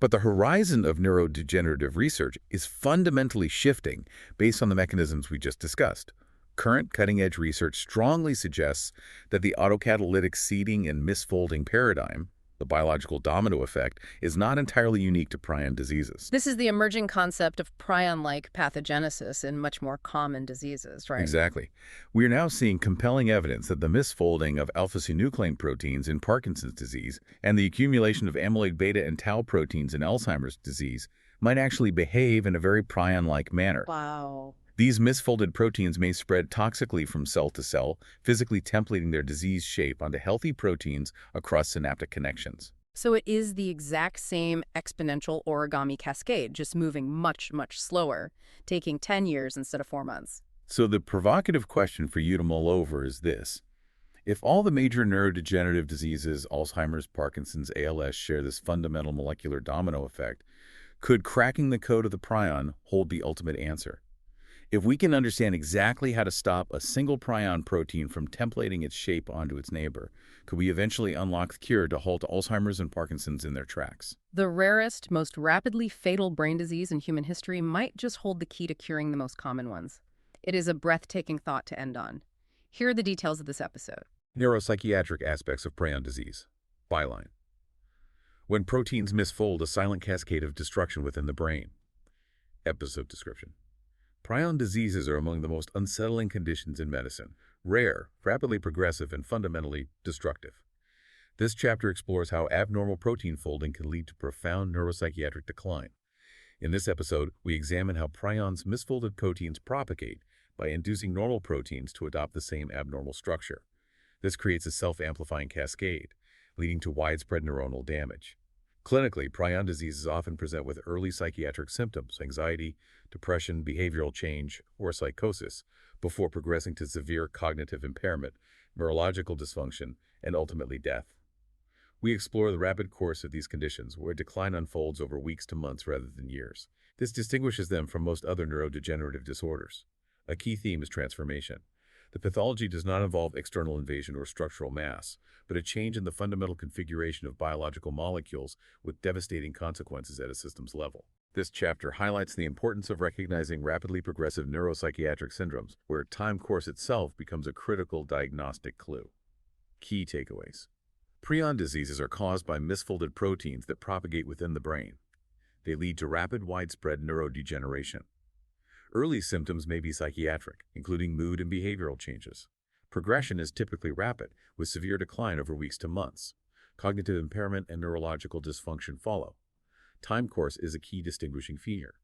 B: But the horizon of neurodegenerative research is fundamentally shifting based on the mechanisms we just discussed. Current cutting-edge research strongly suggests that the autocatalytic seeding and misfolding paradigm, the biological domino effect, is not entirely unique to prion diseases.
A: This is the emerging concept of prion-like pathogenesis in much more common diseases, right?
B: Exactly. We are now seeing compelling evidence that the misfolding of alpha-synuclein proteins in Parkinson's disease and the accumulation of amyloid beta and tau proteins in Alzheimer's disease might actually behave in a very prion-like manner.
A: Wow.
B: These misfolded proteins may spread toxically from cell to cell, physically templating their disease shape onto healthy proteins across synaptic connections.
A: So it is the exact same exponential origami cascade, just moving much, much slower, taking 10 years instead of 4 months.
B: So the provocative question for you to mull over is this. If all the major neurodegenerative diseases, Alzheimer's, Parkinson's, ALS, share this fundamental molecular domino effect, could cracking the code of the prion hold the ultimate answer? If we can understand exactly how to stop a single prion protein from templating its shape onto its neighbor, could we eventually unlock the cure to halt Alzheimer's and Parkinson's in their tracks?
A: The rarest, most rapidly fatal brain disease in human history might just hold the key to curing the most common ones. It is a breathtaking thought to end on. Here are the details of this episode.
B: Neuropsychiatric aspects of prion disease. Byline. When proteins misfold, a silent cascade of destruction within the brain. Episode description. Prion diseases are among the most unsettling conditions in medicine, rare, rapidly progressive, and fundamentally destructive. This chapter explores how abnormal protein folding can lead to profound neuropsychiatric decline. In this episode, we examine how prions misfolded proteins propagate by inducing normal proteins to adopt the same abnormal structure. This creates a self-amplifying cascade, leading to widespread neuronal damage. Clinically, prion diseases often present with early psychiatric symptoms, anxiety, depression, behavioral change, or psychosis, before progressing to severe cognitive impairment, neurological dysfunction, and ultimately death. We explore the rapid course of these conditions, where decline unfolds over weeks to months rather than years. This distinguishes them from most other neurodegenerative disorders. A key theme is transformation. The pathology does not involve external invasion or structural mass, but a change in the fundamental configuration of biological molecules with devastating consequences at a systems level. This chapter highlights the importance of recognizing rapidly progressive neuropsychiatric syndromes, where time course itself becomes a critical diagnostic clue. Key takeaways. Prion diseases are caused by misfolded proteins that propagate within the brain. They lead to rapid, widespread neurodegeneration. Early symptoms may be psychiatric, including mood and behavioral changes. Progression is typically rapid, with severe decline over weeks to months. Cognitive impairment and neurological dysfunction follow. Time course is a key distinguishing feature.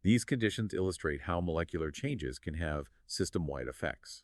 B: These conditions illustrate how molecular changes can have system-wide effects.